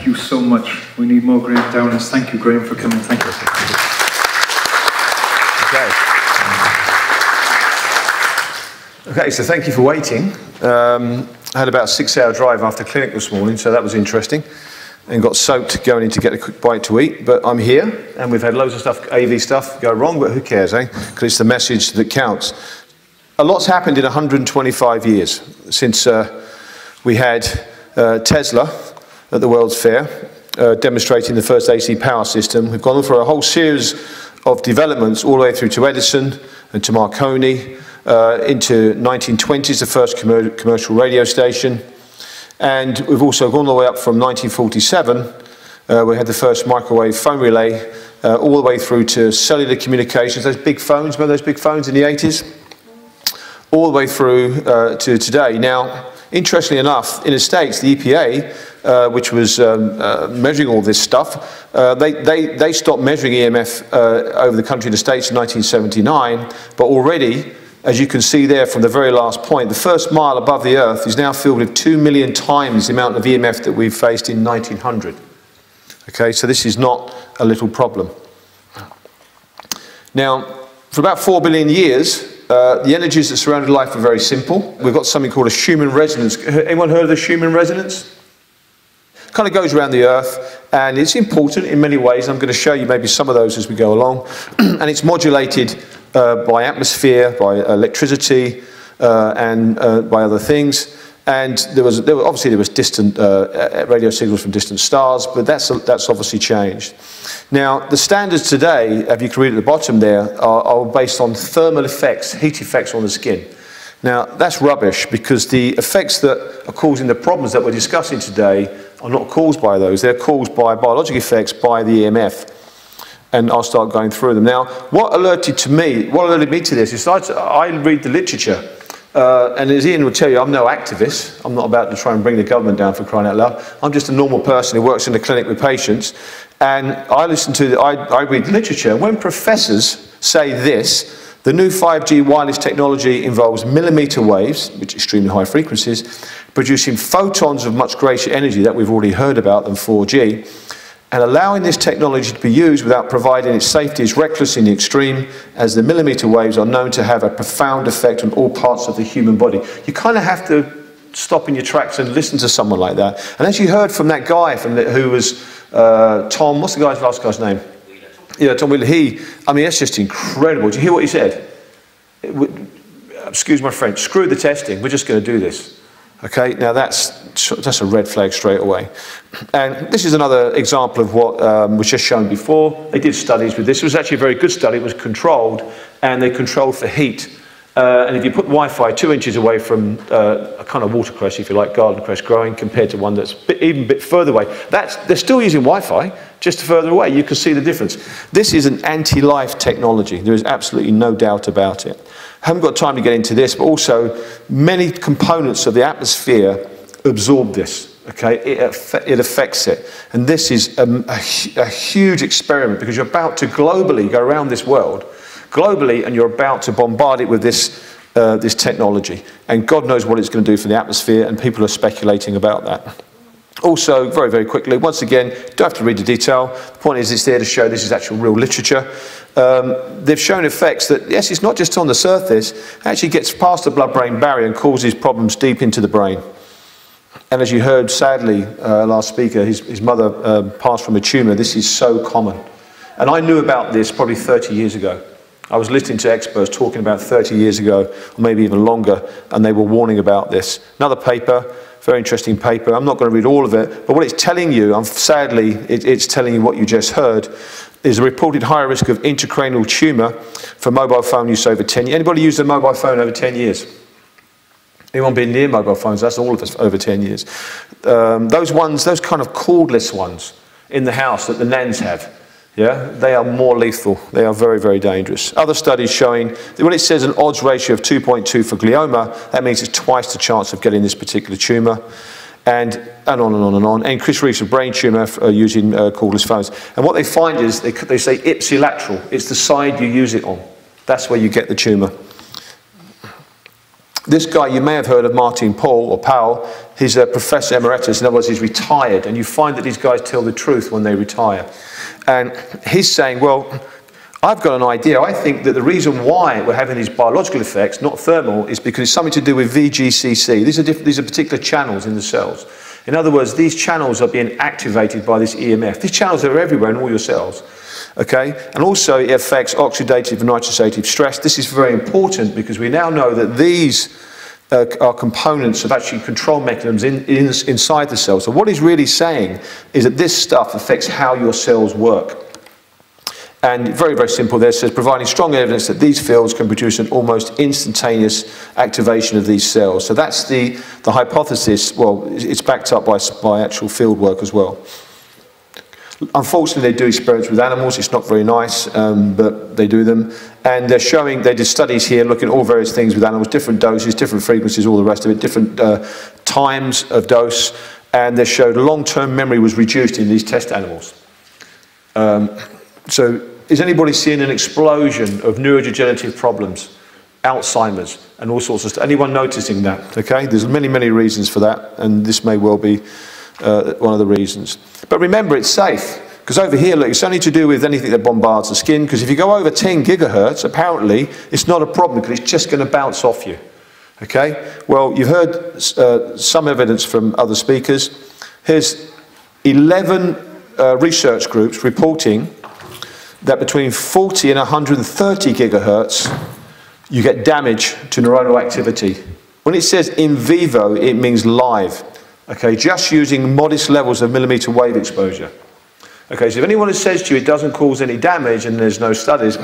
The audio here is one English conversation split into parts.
Thank you so much. We need more Graham Downers. Thank you, Graham, for coming. Thank you. Okay, so thank you for waiting. I had about a 6-hour drive after clinic this morning, so that was interesting. And got soaked going in to get a quick bite to eat. But I'm here, and we've had loads of stuff, AV stuff, go wrong, but who cares, eh? Because it's the message that counts. A lot's happened in 125 years since we had Tesla at the World's Fair, demonstrating the first AC power system. We've gone on for a whole series of developments all the way through to Edison and to Marconi, into 1920s, the first commercial radio station. And we've also gone all the way up from 1947, we had the first microwave phone relay, all the way through to cellular communications, those big phones, remember those big phones in the 80s? All the way through to today. Now, interestingly enough, in the States, the EPA, which was measuring all this stuff, they stopped measuring EMF over the country in the States in 1979, but already, as you can see there from the very last point, the first mile above the Earth is now filled with 2 million times the amount of EMF that we've faced in 1900. Okay, so this is not a little problem. Now, for about 4 billion years, the energies that surrounded life are very simple. We've got something called a Schumann resonance. Anyone heard of the Schumann resonance? Kind of goes around the Earth, and it's important in many ways. I'm going to show you maybe some of those as we go along. And it's modulated by atmosphere, by electricity, and by other things. And there was distant radio signals from distant stars, but that's obviously changed. Now, the standards today, if you can read at the bottom there, are based on thermal effects, heat effects on the skin. Now, that's rubbish, because the effects that are causing the problems that we're discussing today are not caused by those. They're caused by biological effects, by the EMF. And I'll start going through them. Now, what alerted me to this is I read the literature. And as Ian will tell you, I'm no activist. I'm not about to try and bring the government down, for crying out loud. I'm just a normal person who works in the clinic with patients. And I read the literature. When professors say this, the new 5G wireless technology involves millimeter waves, which are extremely high frequencies, producing photons of much greater energy that we've already heard about than 4G. And allowing this technology to be used without providing its safety is reckless in the extreme, as the millimeter waves are known to have a profound effect on all parts of the human body. You kind of have to stop in your tracks and listen to someone like that. And as you heard from that guy who was Tom, what's the last guy's name? Yeah, Tom Wheeler. I mean, that's just incredible. Did you hear what he said? Excuse my French, screw the testing, we're just going to do this. Okay, now that's a red flag straight away. And this is another example of what was just shown before. They did studies with this. It was actually a very good study. It was controlled, and they controlled for heat. And if you put Wi-Fi 2 inches away from a kind of watercress, if you like, garden cress growing, compared to one that's even a bit further away, they're still using Wi-Fi, just further away. You can see the difference. This is an anti-life technology. There is absolutely no doubt about it. I haven't got time to get into this, but also many components of the atmosphere absorb this. Okay, it affects it. And this is a huge experiment, because you're about to globally go around this world, globally, and you're about to bombard it with this technology. And God knows what it's going to do for the atmosphere, and people are speculating about that. Also, very, very quickly, once again, don't have to read the detail. The point is, it's there to show this is actual real literature. They've shown effects that, yes, it's not just on the surface, it actually gets past the blood-brain barrier and causes problems deep into the brain. And as you heard, sadly, last speaker, his mother passed from a tumour. This is so common. And I knew about this probably 30 years ago. I was listening to experts talking about 30 years ago, or maybe even longer, and they were warning about this. Another paper, very interesting paper. I'm not going to read all of it, but what it's telling you, sadly, it's telling you what you just heard, is a reported higher risk of intracranial tumour for mobile phone use over 10 years. Anybody used a mobile phone over 10 years? Anyone been near mobile phones? That's all of us over 10 years. Those kind of cordless ones in the house that the nans have, yeah, they are more lethal. They are very, very dangerous. Other studies showing that when it says an odds ratio of 2.2 for glioma, that means it's twice the chance of getting this particular tumour. And on and on and on. And increased risk of brain tumour using cordless phones. And what they find is, they say ipsilateral. It's the side you use it on. That's where you get the tumour. This guy, you may have heard of Martin Powell. He's a professor emeritus. In other words, he's retired. And you find that these guys tell the truth when they retire. And he's saying, well, I've got an idea. I think that the reason why we're having these biological effects, not thermal, is because it's something to do with VGCC. These are particular channels in the cells. In other words, these channels are being activated by this EMF. These channels are everywhere in all your cells. Okay? And also it affects oxidative and nitrosative stress. This is very important because we now know that these are components of actually control mechanisms inside the cell. So what he's really saying is that this stuff affects how your cells work. And very, very simple there, it says providing strong evidence that these fields can produce an almost instantaneous activation of these cells. So that's the hypothesis. Well, it's backed up by actual field work as well. Unfortunately, they do experiments with animals. It's not very nice, but they do them. And they're showing, they did studies here looking at all various things with animals, different doses, different frequencies, all the rest of it, different times of dose. And they showed long-term memory was reduced in these test animals. So is anybody seeing an explosion of neurodegenerative problems, Alzheimer's, and all sorts of stuff? Anyone noticing that? Okay, there's many, many reasons for that, and this may well be one of the reasons. But remember, it's safe, because over here, look, it's only to do with anything that bombards the skin, because if you go over 10 gigahertz, apparently, it's not a problem, because it's just going to bounce off you. Okay? Well, you've heard some evidence from other speakers. Here's 11 research groups reporting that between 40 and 130 gigahertz, you get damage to neuronal activity. When it says in vivo, it means live. Okay, just using modest levels of millimeter wave exposure. Okay, so if anyone says to you it doesn't cause any damage and there's no studies,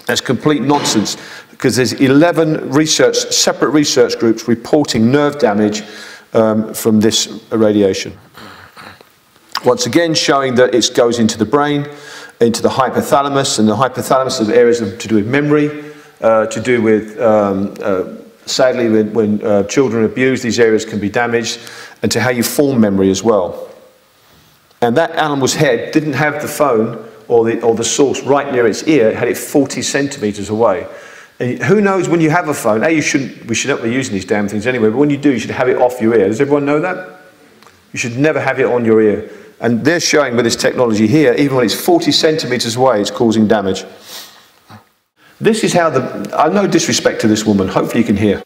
that's complete nonsense, because there's 11 separate research groups reporting nerve damage from this radiation. Once again, showing that it goes into the brain, into the hypothalamus, and the hypothalamus is areas to do with memory, to do with, sadly, when children are abused, these areas can be damaged, and to how you form memory as well. And that animal's head didn't have the phone or the source right near its ear, it had it 40 centimeters away. And who knows when you have a phone, we should not be using these damn things anyway, but when you do, you should have it off your ear. Does everyone know that? You should never have it on your ear. And they're showing with this technology here, even when it's 40 centimeters away, it's causing damage. This is how no disrespect to this woman, hopefully you can hear.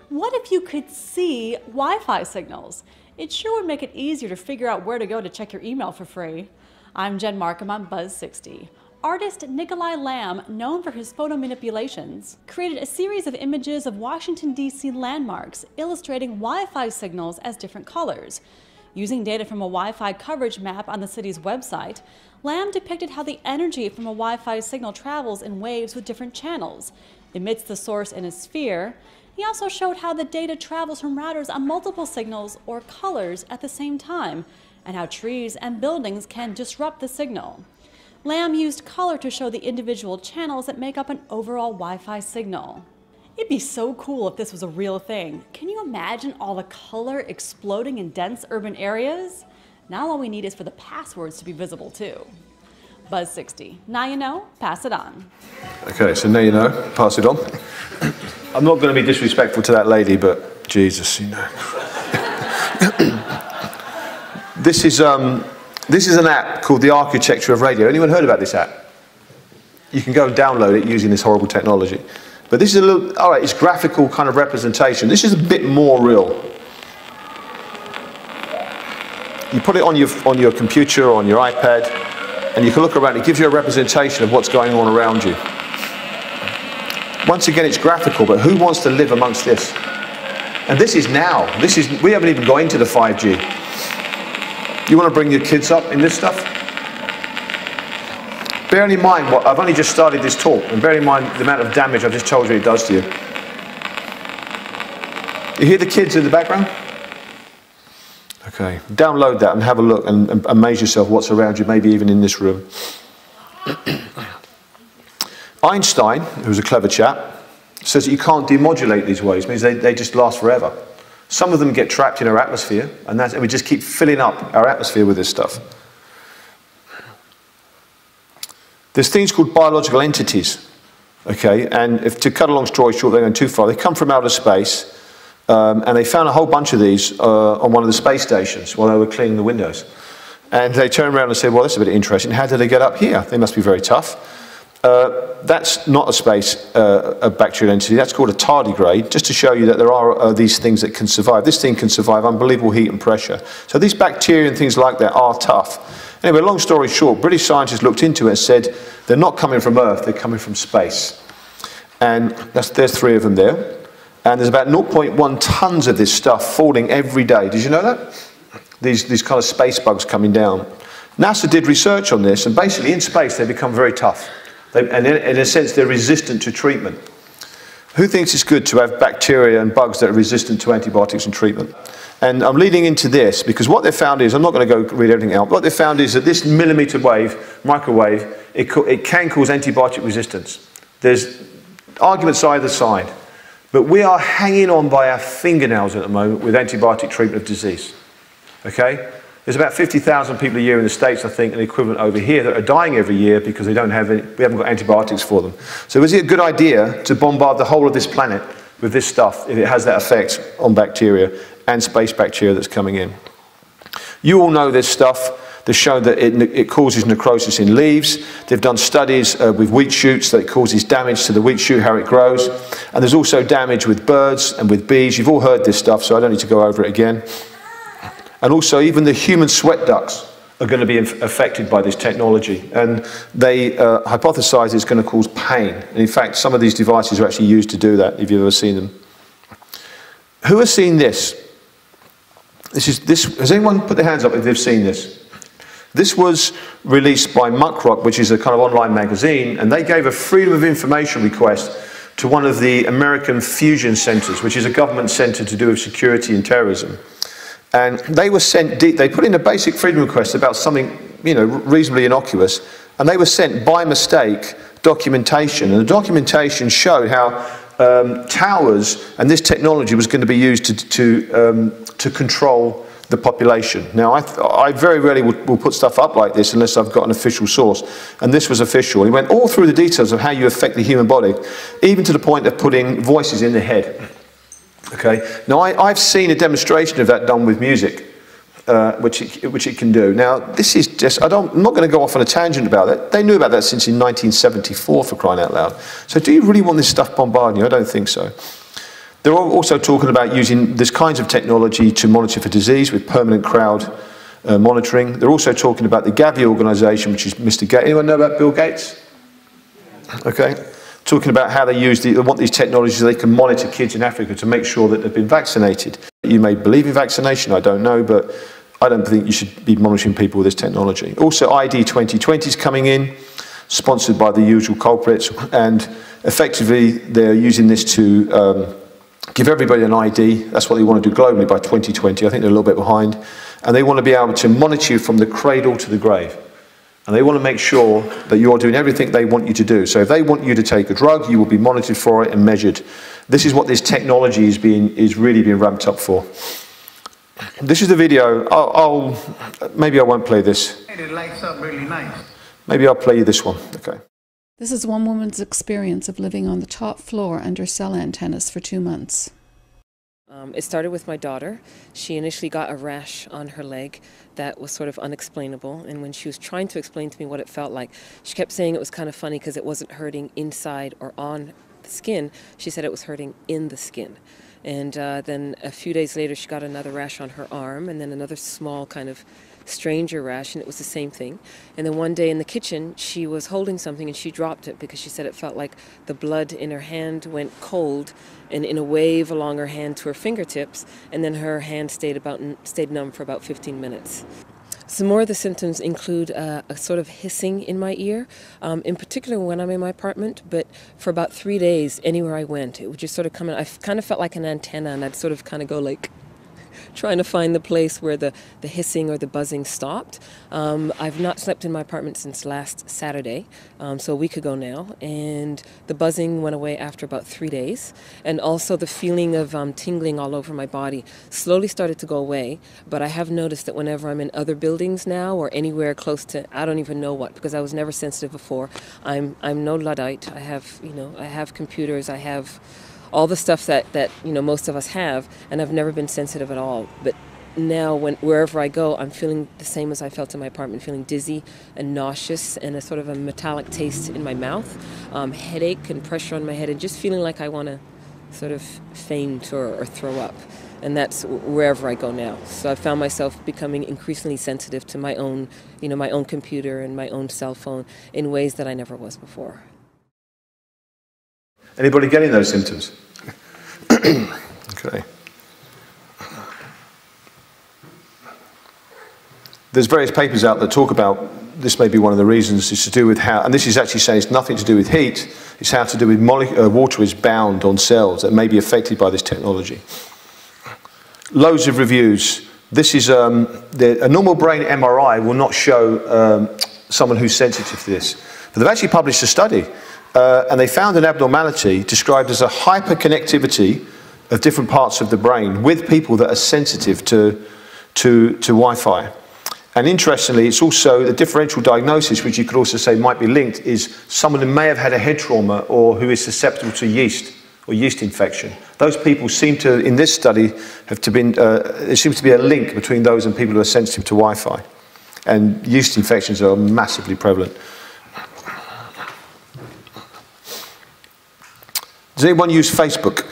What if you could see Wi-Fi signals? It sure would make it easier to figure out where to go to check your email for free. I'm Jen Markham on Buzz 60. Artist Nikolai Lamb, known for his photo manipulations, created a series of images of Washington, D.C. landmarks illustrating Wi-Fi signals as different colors. Using data from a Wi-Fi coverage map on the city's website, Lamb depicted how the energy from a Wi-Fi signal travels in waves with different channels, emits the source in a sphere. He also showed how the data travels from routers on multiple signals or colors at the same time, and how trees and buildings can disrupt the signal. Lamb used color to show the individual channels that make up an overall Wi-Fi signal. It'd be so cool if this was a real thing. Can you imagine all the color exploding in dense urban areas? Now all we need is for the passwords to be visible too. Buzz 60. Now you know, pass it on. Okay, so now you know, pass it on. I'm not going to be disrespectful to that lady, but Jesus, you know. This is an app called The Architecture of Radio. Anyone heard about this app? You can go and download it using this horrible technology. But this is all right, it's graphical kind of representation. This is a bit more real. You put it on your computer or on your iPad, and you can look around. It gives you a representation of what's going on around you. Once again, it's graphical, but who wants to live amongst this? And this is now. We haven't even got into the 5G. You want to bring your kids up in this stuff? Bearing in mind I've only just started this talk, and bearing in mind the amount of damage I've just told you it does to you. You hear the kids in the background? Okay, download that and have a look and amaze yourself what's around you, maybe even in this room. Einstein, who's a clever chap, says that you can't demodulate these waves. It means they just last forever. Some of them get trapped in our atmosphere, and we just keep filling up our atmosphere with this stuff. There's things called biological entities. Okay, and if, to cut a long story short, they're going too far. They come from outer space, and they found a whole bunch of these on one of the space stations while they were cleaning the windows. And they turned around and said, well, that's a bit interesting. How did they get up here? They must be very tough. That's not a space, a bacterial entity. That's called a tardigrade, just to show you that there are these things that can survive. This thing can survive unbelievable heat and pressure. So these bacteria and things like that are tough. Anyway, long story short, British scientists looked into it and said, they're not coming from Earth, they're coming from space. And there's 3 of them there. And there's about 0.1 tons of this stuff falling every day. Did you know that? These kind of space bugs coming down. NASA did research on this, and basically in space they become very tough. And in a sense, they're resistant to treatment. Who thinks it's good to have bacteria and bugs that are resistant to antibiotics and treatment? And I'm leading into this because what they found is, I'm not going to go read everything out, what they found is that this millimeter wave, microwave, it can cause antibiotic resistance. There's arguments either side. But we are hanging on by our fingernails at the moment with antibiotic treatment of disease. Okay? There's about 50,000 people a year in the States, I think, and the equivalent over here, that are dying every year because they don't have any, we haven't got antibiotics for them. So is it a good idea to bombard the whole of this planet with this stuff if it has that effect on bacteria and space bacteria that's coming in? You all know this stuff. They've shown that it causes necrosis in leaves. They've done studies with wheat shoots that it causes damage to the wheat shoot, how it grows. And there's also damage with birds and with bees. You've all heard this stuff, so I don't need to go over it again. And also, even the human sweat ducts are going to be affected by this technology. And they hypothesize it's going to cause pain. And in fact, some of these devices are actually used to do that, if you've ever seen them. Who has seen this? Has anyone put their hands up if they've seen this? This was released by Muckrock, which is a kind of online magazine, and they gave a Freedom of Information request to one of the American fusion centers, which is a government center to do with security and terrorism. And they were sent, they put in a basic freedom request about something, you know, reasonably innocuous, and they were sent by mistake documentation, and the documentation showed how towers and this technology was going to be used to control the population. Now, I very rarely will put stuff up like this unless I've got an official source, and this was official. He went all through the details of how you affect the human body, even to the point of putting voices in the head. Okay. Now, I've seen a demonstration of that done with music, which it can do. Now, this is just, I'm not going to go off on a tangent about it. They knew about that since in 1974, for crying out loud. So do you really want this stuff bombarding you? I don't think so. They're also talking about using this kinds of technology to monitor for disease with permanent crowd monitoring. They're also talking about the Gavi organization, which is Mr. Gates. Anyone know about Bill Gates? Okay. Talking about how they want these technologies so they can monitor kids in Africa to make sure that they've been vaccinated. You may believe in vaccination, I don't know, but I don't think you should be monitoring people with this technology. Also, ID 2020 is coming in, sponsored by the usual culprits, and effectively they're using this to give everybody an ID. That's what they want to do globally by 2020. I think they're a little bit behind. And they want to be able to monitor you from the cradle to the grave. And they want to make sure that you're doing everything they want you to do. So if they want you to take a drug, you will be monitored for it and measured. This is what this technology is really being ramped up for. This is the video. Maybe I won't play this. It lights up really nice. Maybe I'll play you this one. Okay. This is one woman's experience of living on the top floor under cell antennas for 2 months. It started with my daughter. She initially got a rash on her leg that was sort of unexplainable, and when she was trying to explain to me what it felt like, she kept saying it was kind of funny because it wasn't hurting inside or on the skin. She said it was hurting in the skin. And then a few days later she got another rash on her arm, and then another small kind of stranger rash, and it was the same thing. And then one day in the kitchen she was holding something and she dropped it because she said it felt like the blood in her hand went cold and in a wave along her hand to her fingertips, and then her hand stayed numb for about 15 minutes. Some more of the symptoms include a sort of hissing in my ear, in particular when I'm in my apartment, but for about 3 days, anywhere I went, it would just sort of come in. I kind of felt like an antenna, and I'd sort of kind of go like, trying to find the place where the hissing or the buzzing stopped. I've not slept in my apartment since last Saturday, so a week ago now, and the buzzing went away after about 3 days, and also the feeling of tingling all over my body slowly started to go away. But I have noticed that whenever I'm in other buildings now or anywhere close to, I don't even know what, because I was never sensitive before. I'm no Luddite. I have computers. I have all the stuff that most of us have, and I've never been sensitive at all. But now wherever I go, I'm feeling the same as I felt in my apartment, feeling dizzy and nauseous and a sort of a metallic taste in my mouth, headache and pressure on my head, and just feeling like I want to sort of faint or throw up. And that's wherever I go now. So I found myself becoming increasingly sensitive to my own computer and my own cell phone in ways that I never was before. Anybody getting those symptoms? Okay. There's various papers out that talk about this. May be one of the reasons. It's to do with how, and this is actually saying it's nothing to do with heat, it's how to do with water is bound on cells that may be affected by this technology. Loads of reviews. This is, a normal brain MRI will not show someone who's sensitive to this. But they've actually published a study, and they found an abnormality described as a hyperconnectivity of different parts of the brain with people that are sensitive to Wi-Fi. And interestingly, it's also the differential diagnosis, which you could also say might be linked, is someone who may have had a head trauma or who is susceptible to yeast or yeast infection. Those people seem to, in this study, there seems to be a link between those and people who are sensitive to Wi-Fi. And yeast infections are massively prevalent. Does anyone use Facebook?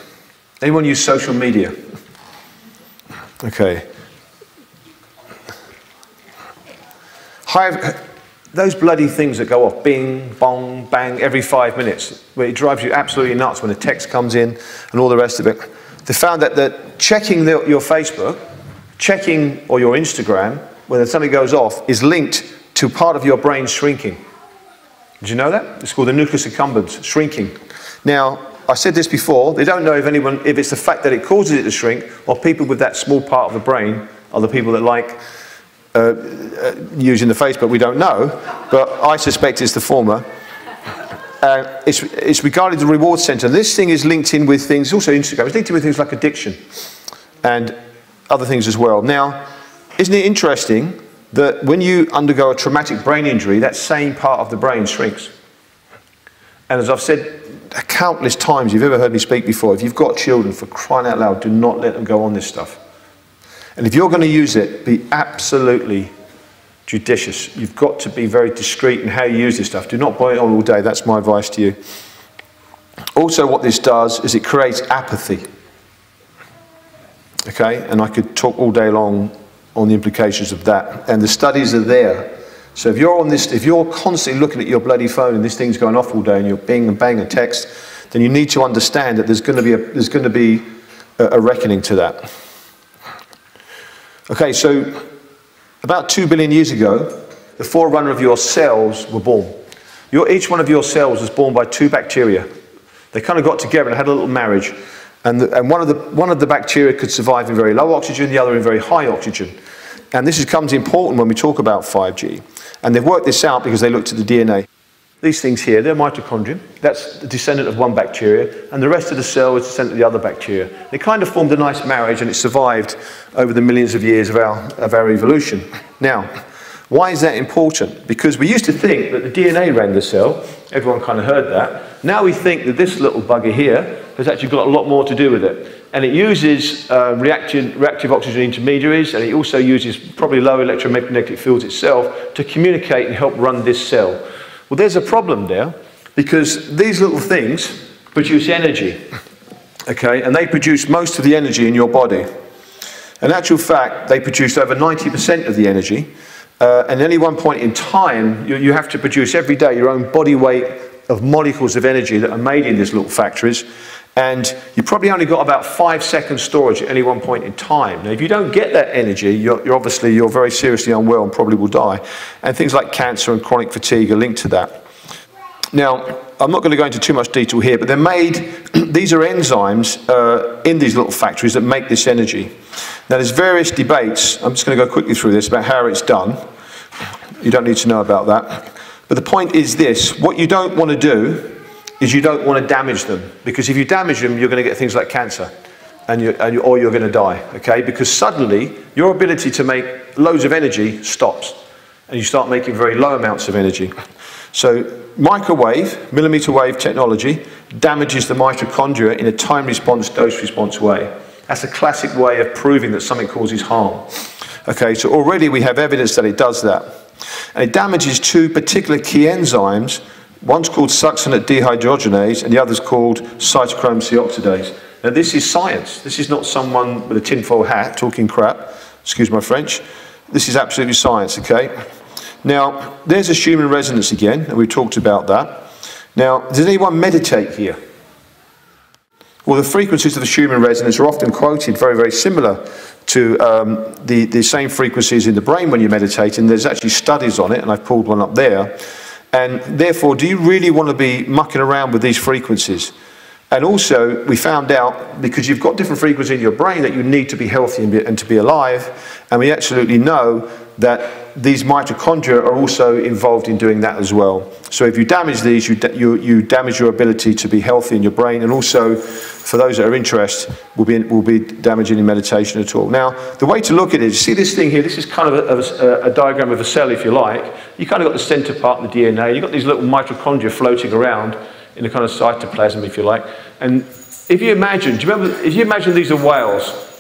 Anyone use social media? Okay. Those bloody things that go off, bing, bong, bang, every 5 minutes, where it drives you absolutely nuts when a text comes in and all the rest of it. They found that checking your Facebook, or your Instagram, when something goes off, is linked to part of your brain shrinking. Did you know that? It's called the nucleus accumbens, shrinking. Now, I said this before, they don't know if it's the fact that it causes it to shrink, or people with that small part of the brain are the people that like using the Facebook. We don't know, but I suspect it's the former. It's regarding the reward center. This thing is linked in with things, also Instagram, it's linked in with things like addiction and other things as well. Now, isn't it interesting that when you undergo a traumatic brain injury, that same part of the brain shrinks? And as I've said countless times, you've ever heard me speak before, if you've got children, for crying out loud, do not let them go on this stuff. And if you're going to use it, be absolutely judicious. You've got to be very discreet in how you use this stuff. Do not buy it on all day. That's my advice to you. Also, what this does is it creates apathy. Okay? And I could talk all day long on the implications of that. And the studies are there. So if you're on this, if you're constantly looking at your bloody phone and this thing's going off all day and you're bing and bang a text, then you need to understand that there's going to be a reckoning to that. Okay, so about 2 billion years ago, the forerunner of your cells were born. Each one of your cells was born by 2 bacteria. They kind of got together and had a little marriage. And one of the bacteria could survive in very low oxygen, the other in very high oxygen. And this becomes important when we talk about 5G. And they've worked this out because they looked at the DNA. These things here, they're mitochondria. That's the descendant of one bacteria, and the rest of the cell is descendant of the other bacteria. They kind of formed a nice marriage, and it survived over the millions of years of our evolution. Now, why is that important? Because we used to think that the DNA ran the cell. Everyone kind of heard that. Now we think that this little bugger here has actually got a lot more to do with it. And it uses reactive oxygen intermediaries, and it also uses probably low electromagnetic fields itself to communicate and help run this cell. Well, there's a problem there, because these little things produce energy, okay, and they produce most of the energy in your body. In actual fact, they produce over 90% of the energy, and at any one point in time, you have to produce every day your own body weight of molecules of energy that are made in these little factories, and you probably only got about 5 seconds storage at any one point in time. Now, if you don't get that energy, you're very seriously unwell and probably will die. And things like cancer and chronic fatigue are linked to that. Now, I'm not going to go into too much detail here, but they're made, these are enzymes in these little factories that make this energy. Now there's various debates, I'm just going to go quickly through this, about how it's done. You don't need to know about that. But the point is this, what you don't want to do is you don't want to damage them, because if you damage them, you're going to get things like cancer, or you're going to die, okay? Because suddenly, your ability to make loads of energy stops, and you start making very low amounts of energy. So microwave, millimeter wave technology damages the mitochondria in a time response, dose response way. That's a classic way of proving that something causes harm. Okay, so already we have evidence that it does that. And it damages two particular key enzymes. One's called succinate dehydrogenase and the other's called cytochrome C oxidase. Now this is science. This is not someone with a tinfoil hat talking crap. Excuse my French. This is absolutely science, okay? Now, there's a human resonance again, and we talked about that. Now, does anyone meditate here? Well, the frequencies of the human resonance are often quoted very, very similar to the same frequencies in the brain when you meditate, and there's actually studies on it, and I've pulled one up there. And therefore, do you really want to be mucking around with these frequencies? And also, we found out, because you've got different frequencies in your brain, that you need to be healthy and to be alive, and we absolutely know that these mitochondria are also involved in doing that as well. So if you damage these, you damage your ability to be healthy in your brain, and also, for those that are interested, will be damaging in meditation at all. Now, the way to look at it is, see this thing here, this is kind of a diagram of a cell, if you like. You kind of got the center part of the DNA, you've got these little mitochondria floating around in a kind of cytoplasm, if you like. And if you imagine, do you remember, if you imagine these are whales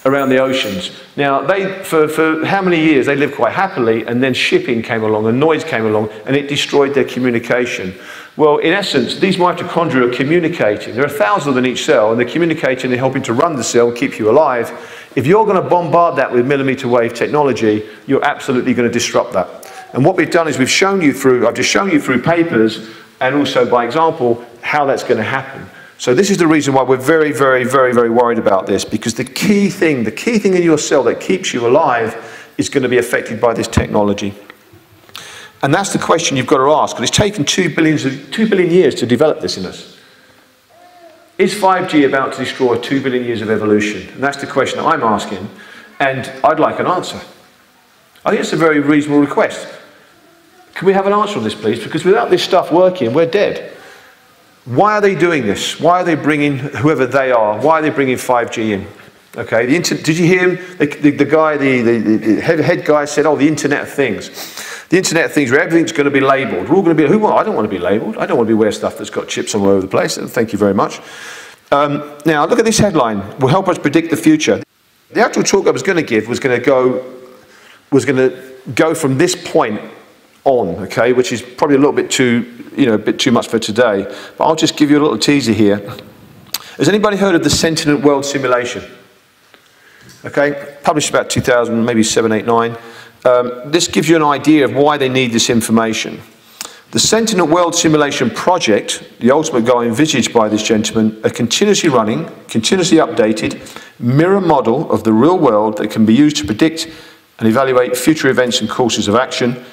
around the oceans. Now, for how many years, they lived quite happily, and then shipping came along, and noise came along, and it destroyed their communication. Well, in essence, these mitochondria are communicating. There are 1,000 of them in each cell, and they're communicating, they're helping to run the cell, keep you alive. If you're going to bombard that with millimeter wave technology, you're absolutely going to disrupt that. And what we've done is I've just shown you through papers, and also by example, how that's going to happen. So this is the reason why we're very, very, very, very worried about this, because the key thing in your cell that keeps you alive is going to be affected by this technology. And that's the question you've got to ask, because it's taken 2 billion years to develop this in us. Is 5G about to destroy 2 billion years of evolution? And that's the question that I'm asking, and I'd like an answer. I think it's a very reasonable request. Can we have an answer on this, please? Because without this stuff working, we're dead. Why are they doing this? Why are they bringing, whoever they are, why are they bringing 5G in? Okay, did you hear him? The head guy said, oh, the Internet of Things. The Internet of Things, where everything's going to be labelled. We're all going to be, I don't want to be labelled. I don't want to be wearing stuff that's got chips all over the place. Thank you very much. Now, look at this headline. Will help us predict the future. The actual talk I was going to give was going to go from this point on, okay, which is probably a little bit too much for today. But I'll just give you a little teaser here. Has anybody heard of the Sentient World Simulation? Okay, published about 2000, maybe 7, 8, 9. This gives you an idea of why they need this information. The Sentient World Simulation project, the ultimate goal envisaged by this gentleman, a continuously running, continuously updated mirror model of the real world that can be used to predict and evaluate future events and courses of action.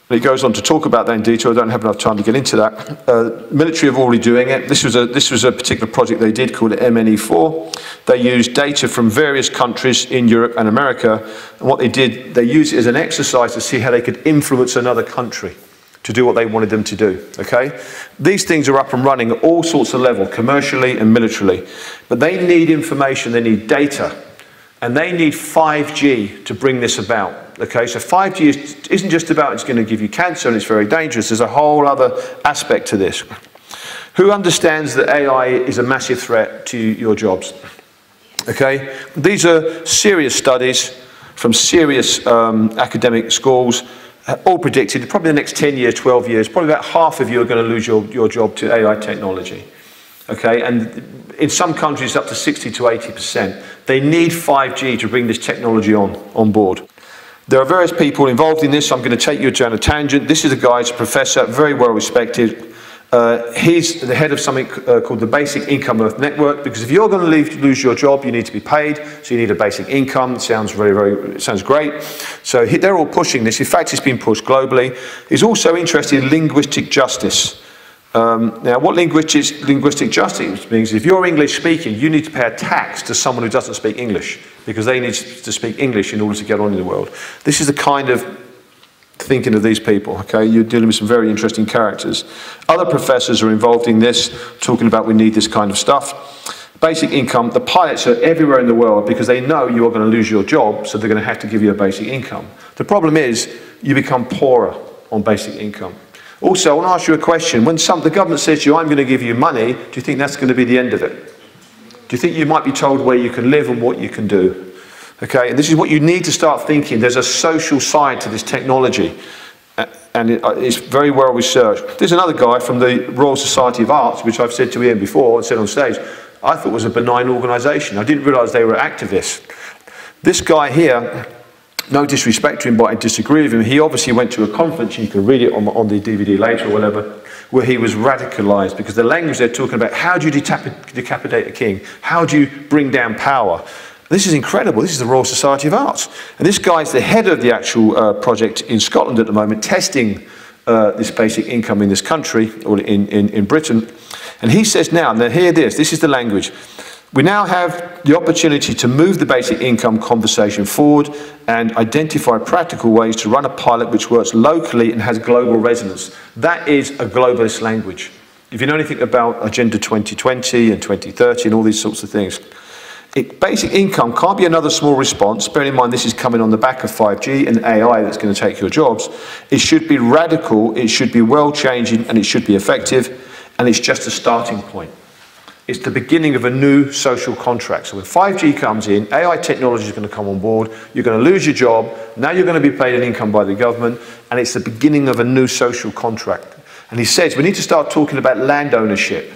He goes on to talk about that in detail. I don't have enough time to get into that. Military are already doing it. This was a particular project they did called MNE4. They used data from various countries in Europe and America. And what they did, they used it as an exercise to see how they could influence another country to do what they wanted them to do, okay? These things are up and running at all sorts of levels, commercially and militarily. But they need information, they need data. And they need 5G to bring this about. Okay, so 5G isn't just about it's going to give you cancer and it's very dangerous. There's a whole other aspect to this. Who understands that AI is a massive threat to your jobs? Okay, these are serious studies from serious academic schools, all predicted, probably the next 10 years, 12 years, probably about half of you are going to lose your job to AI technology. Okay, and in some countries up to 60 to 80%. They need 5G to bring this technology on board. There are various people involved in this. I'm going to take you down a tangent. This is a guy, he's a professor, very well respected. He's the head of something called the Basic Income Earth Network, because if you're going to lose your job, you need to be paid, so you need a basic income. It sounds sounds great. So they're all pushing this. In fact, it's been pushed globally. He's also interested in linguistic justice. Now, what linguistic justice means, if you're English speaking, you need to pay a tax to someone who doesn't speak English, because they need to speak English in order to get on in the world. This is the kind of thinking of these people, okay? You're dealing with some very interesting characters. Other professors are involved in this, talking about we need this kind of stuff. Basic income, the pilots are everywhere in the world because they know you are going to lose your job, so they're going to have to give you a basic income. The problem is, you become poorer on basic income. Also, I want to ask you a question. When the government says to you, I'm going to give you money, do you think that's going to be the end of it? Do you think you might be told where you can live and what you can do? Okay, and this is what you need to start thinking. There's a social side to this technology, and it's very well researched. There's another guy from the Royal Society of Arts, which I've said to Ian before and said on stage, I thought was a benign organisation. I didn't realise they were activists. This guy here, no disrespect to him, but I disagree with him. He obviously went to a conference, and you can read it on the DVD later or whatever, where he was radicalised, because the language they're talking about, how do you decapitate a king? How do you bring down power? This is incredible. This is the Royal Society of Arts. And this guy is the head of the actual project in Scotland at the moment, testing this basic income in this country, or in Britain. And he says now hear this is the language. We now have the opportunity to move the basic income conversation forward and identify practical ways to run a pilot which works locally and has global resonance. That is a globalist language. If you know anything about Agenda 2020 and 2030 and all these sorts of things, basic income can't be another small response. Bearing in mind this is coming on the back of 5G and AI that's going to take your jobs. It should be radical, it should be world-changing, and it should be effective, and it's just a starting point. It's the beginning of a new social contract. So when 5G comes in, AI technology is going to come on board, you're going to lose your job, now you're going to be paid an income by the government, and it's the beginning of a new social contract. And he says we need to start talking about land ownership,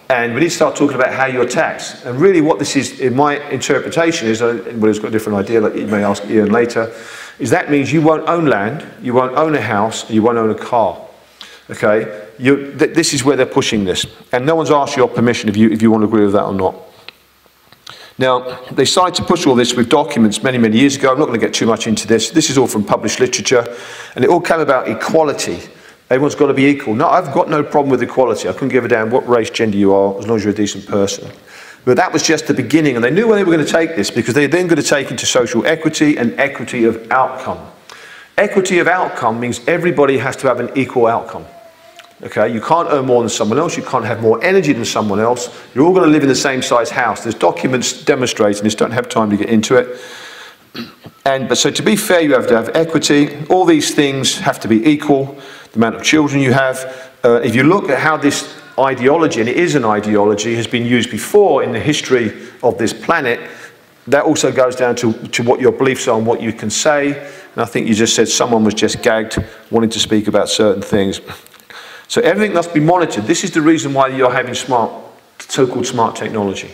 and we need to start talking about how you're taxed. And really what this is, in my interpretation, is, well, he's got a different idea, like you may ask Ian later, is that means you won't own land, you won't own a house, and you won't own a car. Okay? This is where they're pushing this. And no one's asked your permission if you want to agree with that or not. Now, they started to push all this with documents many, many years ago. I'm not going to get too much into this. This is all from published literature. And it all came about equality. Everyone's got to be equal. No, I've got no problem with equality. I couldn't give a damn what race, gender you are, as long as you're a decent person. But that was just the beginning. And they knew where they were going to take this, because they're then going to take into social equity and equity of outcome. Equity of outcome means everybody has to have an equal outcome. Okay, you can't earn more than someone else, you can't have more energy than someone else, you're all going to live in the same size house. There's documents demonstrating this, don't have time to get into it. But so to be fair, you have to have equity, all these things have to be equal, the amount of children you have. If you look at how this ideology, and it is an ideology, has been used before in the history of this planet, that also goes down to what your beliefs are and what you can say. And I think you just said someone was just gagged wanting to speak about certain things. So everything must be monitored. This is the reason why you're having so-called smart technology.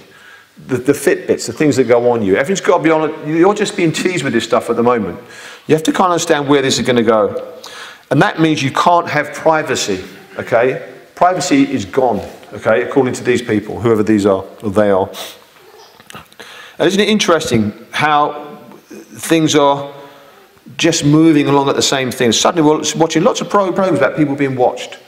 The Fitbits, the things that go on you. Everything's got to be on it. You're just being teased with this stuff at the moment. You have to kind of understand where this is going to go. And that means you can't have privacy, okay? Privacy is gone, okay, according to these people, whoever these are, or they are. And isn't it interesting how things are just moving along at the same thing? Suddenly we're watching lots of programs about people being watched.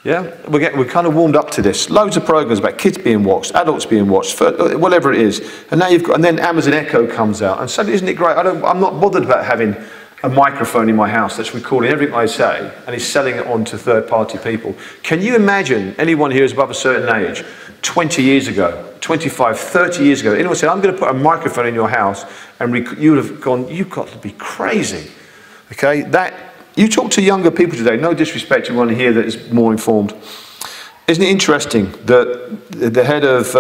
Yeah, we're kind of warmed up to this. Loads of programs about kids being watched, adults being watched, whatever it is. And now and then Amazon Echo comes out, and suddenly, isn't it great? I'm not bothered about having a microphone in my house that's recording everything I say, and is selling it on to third-party people. Can you imagine anyone here who's above a certain age, 20 years ago, 25, 30 years ago, anyone said, I'm going to put a microphone in your house, and you would have gone, you've got to be crazy. Okay, you talk to younger people today, no disrespect to anyone here that is more informed. Isn't it interesting that the head of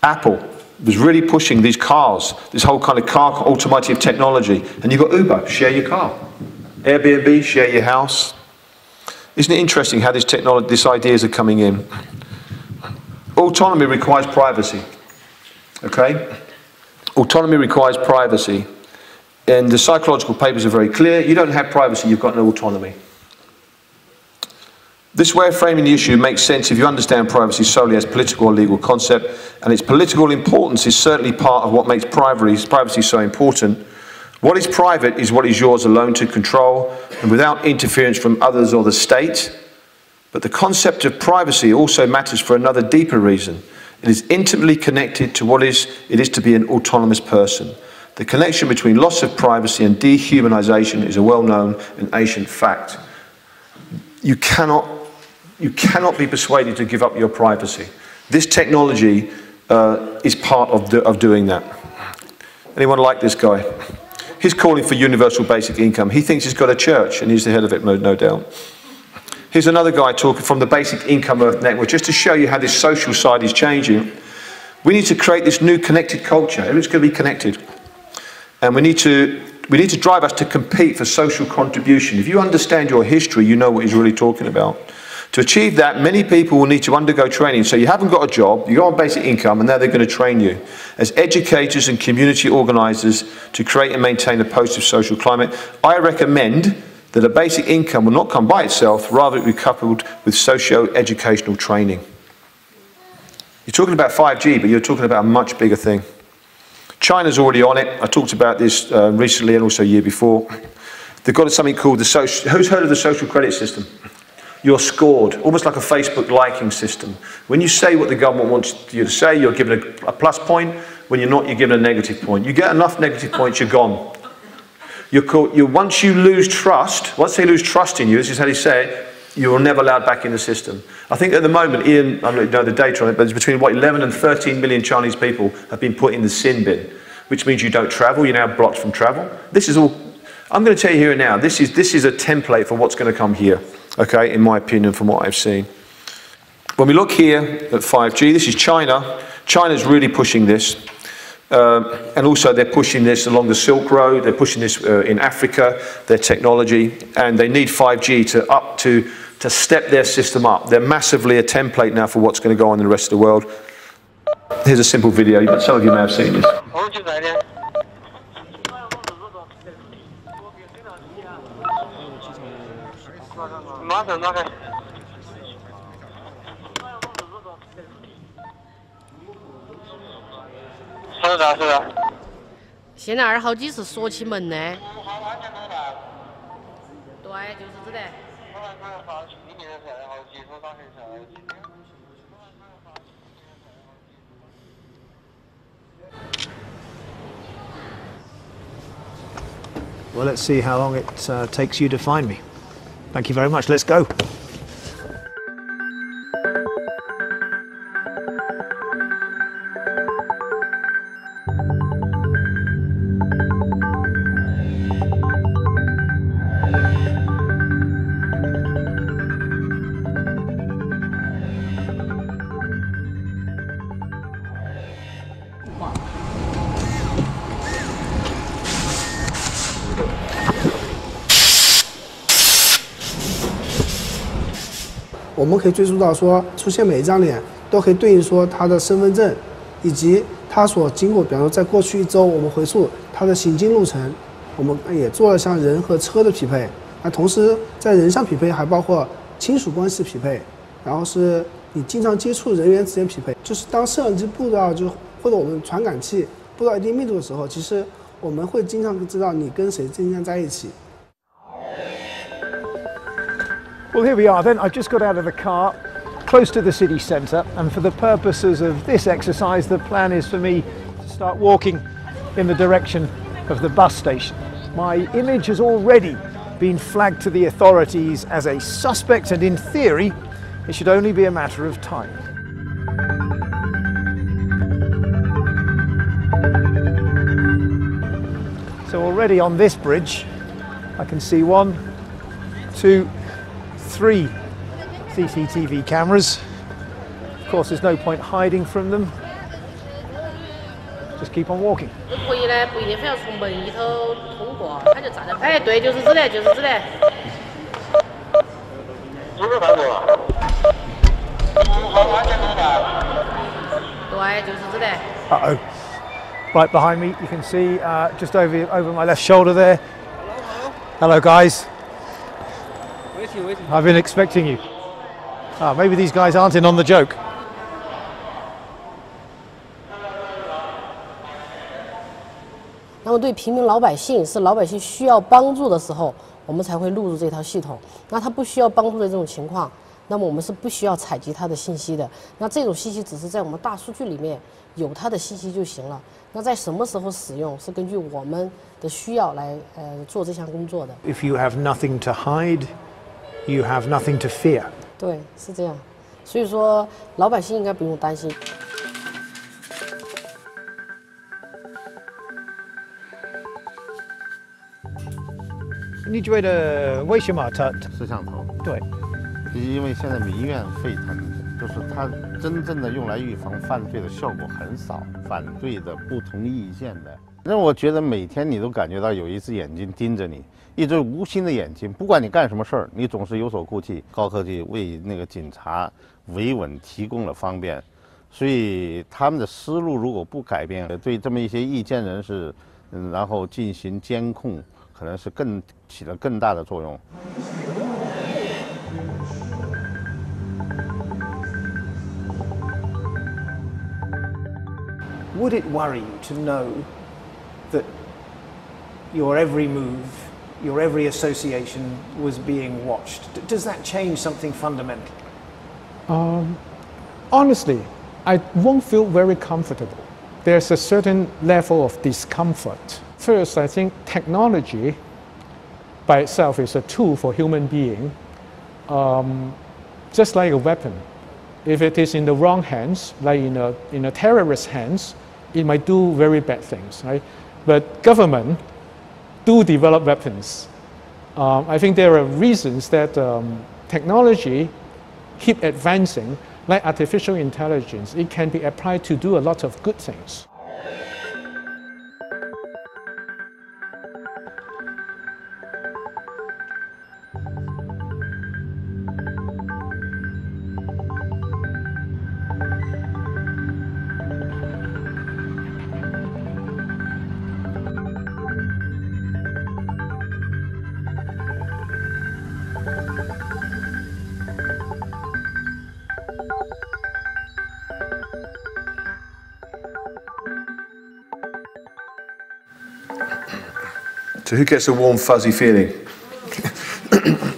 Apple was really pushing these cars, this whole kind of car automotive technology, and you've got Uber, share your car. Airbnb, share your house. Isn't it interesting how these ideas are coming in? Autonomy requires privacy, okay? Autonomy requires privacy. And the psychological papers are very clear. You don't have privacy, you've got no autonomy. This way of framing the issue makes sense if you understand privacy solely as political or legal concept, and its political importance is certainly part of what makes privacy so important. What is private is what is yours alone to control, and without interference from others or the state. But the concept of privacy also matters for another deeper reason. It is intimately connected to what it is to be an autonomous person. The connection between loss of privacy and dehumanization is a well-known and ancient fact. You cannot be persuaded to give up your privacy. This technology is part of doing that. Anyone like this guy? He's calling for universal basic income. He thinks he's got a church, and he's the head of it, no doubt. Here's another guy talking from the Basic Income Earth Network, just to show you how this social side is changing. We need to create this new connected culture. Everyone's going to be connected. And we need to drive us to compete for social contribution. If you understand your history, you know what he's really talking about. To achieve that, many people will need to undergo training. So you haven't got a job, you go on basic income, and now they're going to train you as educators and community organisers to create and maintain a positive social climate. I recommend that a basic income will not come by itself, rather it will be coupled with socio-educational training. You're talking about 5G, but you're talking about a much bigger thing. China's already on it. I talked about this recently and also a year before. They've got something called the social... Who's heard of the social credit system? You're scored, almost like a Facebook liking system. When you say what the government wants you to say, you're given a plus point. When you're not, you're given a negative point. You get enough negative points, you're gone. Once you lose trust, once they lose trust in you, this is how they say it, you're never allowed back in the system. I think at the moment, Ian, I don't know the data on it, but it's between 11 and 13 million Chinese people have been put in the sin bin, which means you don't travel, you're now blocked from travel. This is all, I'm going to tell you here and now, this is a template for what's going to come here, okay, in my opinion, from what I've seen. When we look here at 5G, this is China. China's really pushing this. And also they're pushing this along the Silk Road, they're pushing this in Africa, their technology, and they need 5G to step their system up. They're massively a template now for what's going to go on in the rest of the world. Here's a simple video, but some of you may have seen this.现在2号机是锁起门的。对，就是这的。Well, let's see how long it takes you to find me. Thank you very much. Let's go.我们可以追溯到说，出现每一张脸都可以对应说他的身份证，以及他所经过，比方说在过去1周，我们回溯他的行经路程，我们也做了像人和车的匹配。那同时在人上匹配，还包括亲属关系匹配，然后是你经常接触人员之间匹配。就是当摄像机布到或者我们传感器布到一定密度的时候，其实我们会经常知道你跟谁经常在一起。 Well, here we are then. I've just got out of the car, close to the city centre, and for the purposes of this exercise, the plan is for me to start walking in the direction of the bus station. My image has already been flagged to the authorities as a suspect, and in theory, it should only be a matter of time. So already on this bridge, I can see 1, 2, 3 CCTV cameras. Of course, there's no point hiding from them. Just keep on walking. 可以呢，不一定非要从门里头通过，他就站在。哎，对，就是这的，就是这的。对，就是这的。Uh-oh. Right behind me, you can see just over my left shoulder there. Hello, guys. I've been expecting you. Maybe these guys aren't in on the joke. 那么对平民老百姓，是老百姓需要帮助的时候，我们才会录入这套系统。那他不需要帮助的这种情况，那么我们是不需要采集它的信息的。那这种信息只是在我们大数据里面有它的信息就行了。那在什么时候使用，是根据我们的需要来做这项工作的。If you have nothing to hide, you have nothing to fear. 对，是这样。所以说，老百姓应该不用担心。你觉得为什么它摄像头？对，因为现在民怨沸腾，就是它真正的用来预防犯罪的效果很少，反对的、不同意见的，让我觉得每天你都感觉到有一只眼睛盯着你，一只无心的眼睛，不管你干什么事儿，你总是有所顾忌。高科技为那个警察维稳提供了方便，所以他们的思路如果不改变，对这么一些意见人士，然后进行监控，可能是起了更大的作用。Would it worry you to know that your every move, your every association was being watched? Does that change something fundamental? Honestly, I won't feel very comfortable. There's a certain level of discomfort. First, I think technology by itself is a tool for human being, just like a weapon. If it is in the wrong hands, like in a terrorist's hands, it might do very bad things, right? But government do develop weapons. I think there are reasons that technology keep advancing, like artificial intelligence. It can be applied to do a lot of good things. So who gets a warm, fuzzy feeling?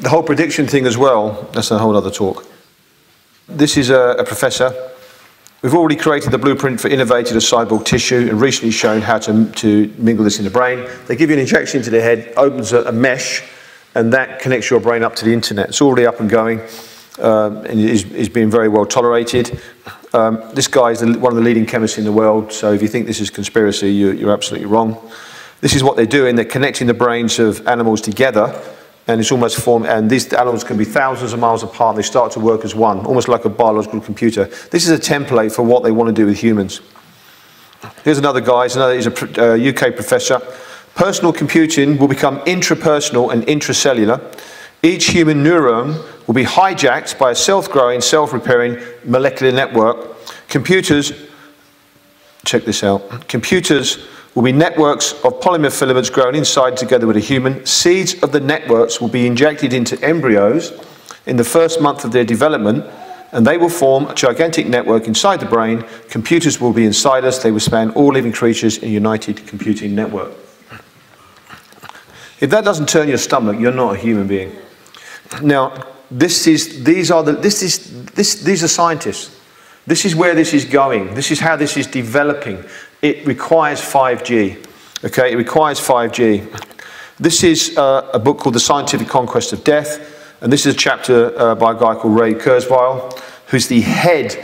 The whole prediction thing as well, that's a whole other talk. This is a professor. We've already created the blueprint for innovative cyborg tissue and recently shown how to mingle this in the brain. They give you an injection into the head, opens a mesh, and that connects your brain up to the internet. It's already up and going, and is being very well tolerated. This guy is one of the leading chemists in the world, so if you think this is conspiracy, you're absolutely wrong. This is what they're doing. They're connecting the brains of animals together, and it's almost formed, and these animals can be thousands of miles apart. They start to work as one, almost like a biological computer. This is a template for what they want to do with humans. Here's another guy. He's a UK professor. Personal computing will become intrapersonal and intracellular. Each human neuron will be hijacked by a self-growing, self-repairing molecular network. Computers, check this out, computers will be networks of polymer filaments grown inside together with a human. Seeds of the networks will be injected into embryos in the first month of their development, and they will form a gigantic network inside the brain. Computers will be inside us. They will span all living creatures in a united computing network. If that doesn't turn your stomach, you're not a human being. Now, these are scientists. This is where this is going. This is how this is developing. It requires 5G. Okay, it requires 5G. This is a book called The Scientific Conquest of Death, and this is a chapter by a guy called Ray Kurzweil, who's the head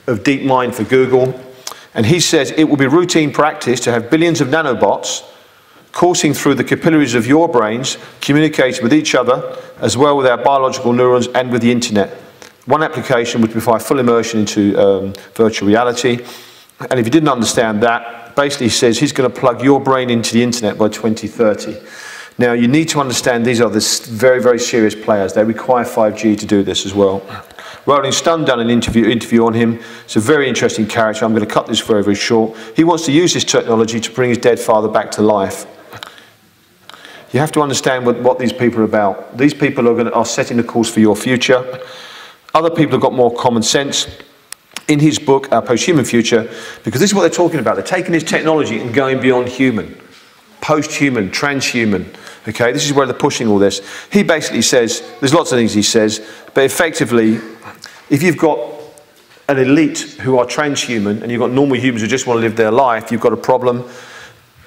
of DeepMind for Google, and he says it will be routine practice to have billions of nanobots coursing through the capillaries of your brains, communicating with each other, as well with our biological neurons and with the internet. One application would provide full immersion into virtual reality. And if you didn't understand that, basically he says he's going to plug your brain into the internet by 2030. Now you need to understand these are very, very serious players. They require 5G to do this as well. Rolling Stone done an interview on him. It's a very interesting character. I'm going to cut this very, very short. He wants to use this technology to bring his dead father back to life. You have to understand what these people are about. These people are setting the course for your future. Other people have got more common sense. In his book, Our Post-Human Future, because this is what they're talking about. They're taking this technology and going beyond human. post-human, transhuman. Okay, this is where they're pushing all this. He basically says, there's lots of things he says, but effectively, if you've got an elite who are transhuman and you've got normal humans who just want to live their life, you've got a problem.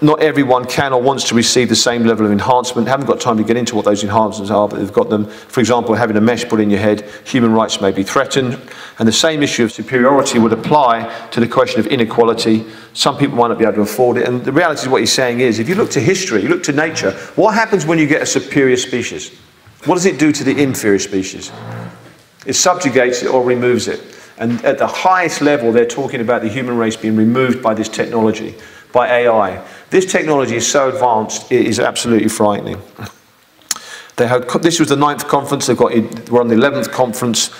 Not everyone can or wants to receive the same level of enhancement. Haven't got time to get into what those enhancements are, but they've got them. For example, having a mesh put in your head, human rights may be threatened. And the same issue of superiority would apply to the question of inequality. Some people might not be able to afford it. And the reality is what he's saying is, if you look to history, you look to nature, what happens when you get a superior species? What does it do to the inferior species? It subjugates it or removes it. And at the highest level, they're talking about the human race being removed by this technology, by AI. This technology is so advanced, it is absolutely frightening. This was the 9th conference, we're on the 11th conference,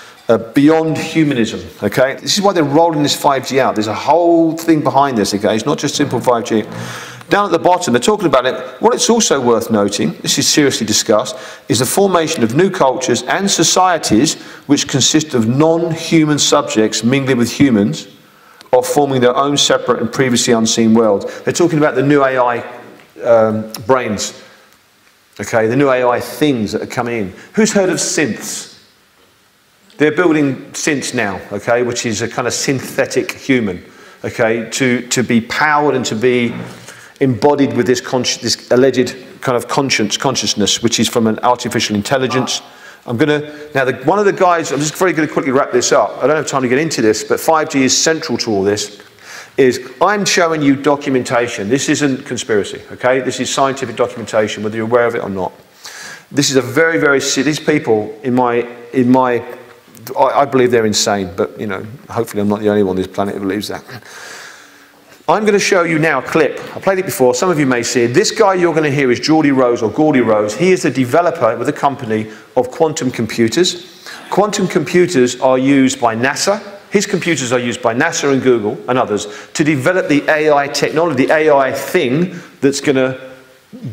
Beyond Humanism, okay? This is why they're rolling this 5G out. There's a whole thing behind this, okay? It's not just simple 5G. Down at the bottom, they're talking about it. What it's also worth noting, this is seriously discussed, is the formation of new cultures and societies which consist of non-human subjects mingling with humans, or forming their own separate and previously unseen world. They're talking about the new AI brains, okay, the new AI things that are coming in. Who's heard of synths? They're building synths now, okay, which is a kind of synthetic human, okay, to be powered and to be embodied with this alleged kind of consciousness, which is from an artificial intelligence. One of the guys, I'm just very going to quickly wrap this up. I don't have time to get into this, but 5G is central to all this. I'm showing you documentation. This isn't conspiracy, okay? This is scientific documentation, whether you're aware of it or not. This is a very, very, these people I believe they're insane, but you know, hopefully I'm not the only one on this planet who believes that. I'm going to show you now a clip. I played it before, some of you may see it. This guy you're going to hear is Geordie Rose or Gordie Rose. He is the developer with a company of quantum computers. Quantum computers are used by NASA. His computers are used by NASA and Google and others to develop the AI technology, the AI thing that's going to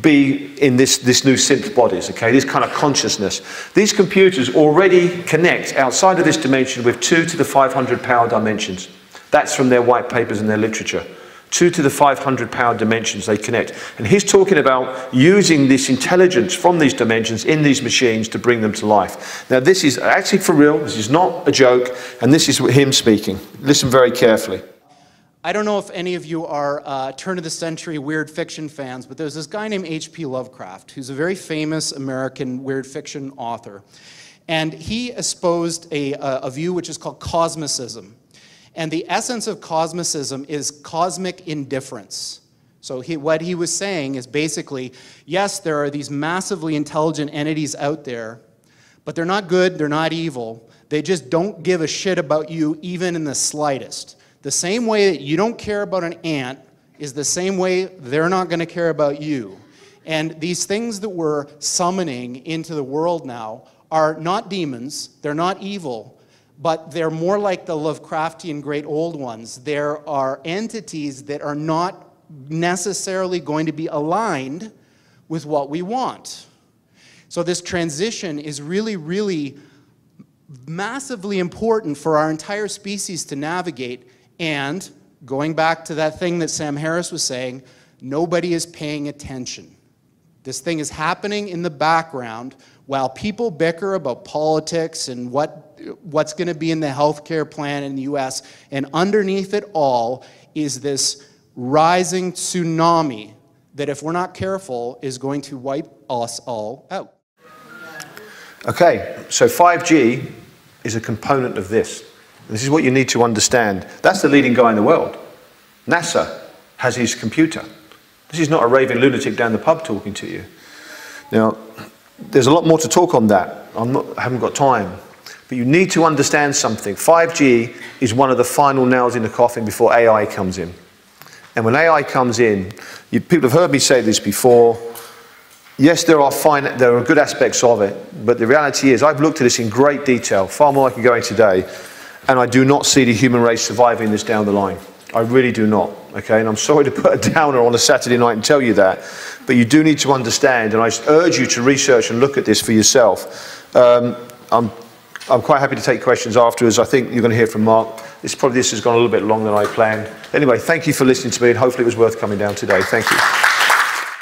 be in this new synth bodies, okay, this kind of consciousness. These computers already connect outside of this dimension with 2 to the 500 power dimensions. That's from their white papers and their literature. 2 to the 500 power dimensions they connect. And he's talking about using this intelligence from these dimensions in these machines to bring them to life. Now this is actually for real, this is not a joke, and this is him speaking. Listen very carefully. I don't know if any of you are turn-of-the-century weird fiction fans, but there's this guy named H.P. Lovecraft, who's a very famous American weird fiction author. And he espoused a view which is called cosmicism. And the essence of cosmicism is cosmic indifference. So what he was saying is basically, yes, there are these massively intelligent entities out there, but they're not good, they're not evil. They just don't give a shit about you even in the slightest. The same way that you don't care about an ant is the same way they're not going to care about you. And these things that we're summoning into the world now are not demons, they're not evil, but they're more like the Lovecraftian great old ones. There are entities that are not necessarily going to be aligned with what we want. So this transition is really, really massively important for our entire species to navigate. And going back to that thing that Sam Harris was saying, nobody is paying attention. This thing is happening in the background while people bicker about politics and what's going to be in the healthcare plan in the US. And underneath it all is this rising tsunami that, if we're not careful, is going to wipe us all out. Okay, so 5G is a component of this. This is what you need to understand. That's the leading guy in the world. NASA has his computer. This is not a raving lunatic down the pub talking to you. Now, there's a lot more to talk on that. I haven't got time. But you need to understand something. 5G is one of the final nails in the coffin before AI comes in. And when AI comes in, people have heard me say this before. Yes, there are good aspects of it, but the reality is I've looked at this in great detail, far more than I can go into today. And I do not see the human race surviving this down the line. I really do not, okay? And I'm sorry to put a downer on a Saturday night and tell you that, but you do need to understand, and I urge you to research and look at this for yourself. I'm quite happy to take questions afterwards. I think you're going to hear from Mark. This has gone a little bit longer than I planned. Anyway, thank you for listening to me, and hopefully it was worth coming down today. Thank you.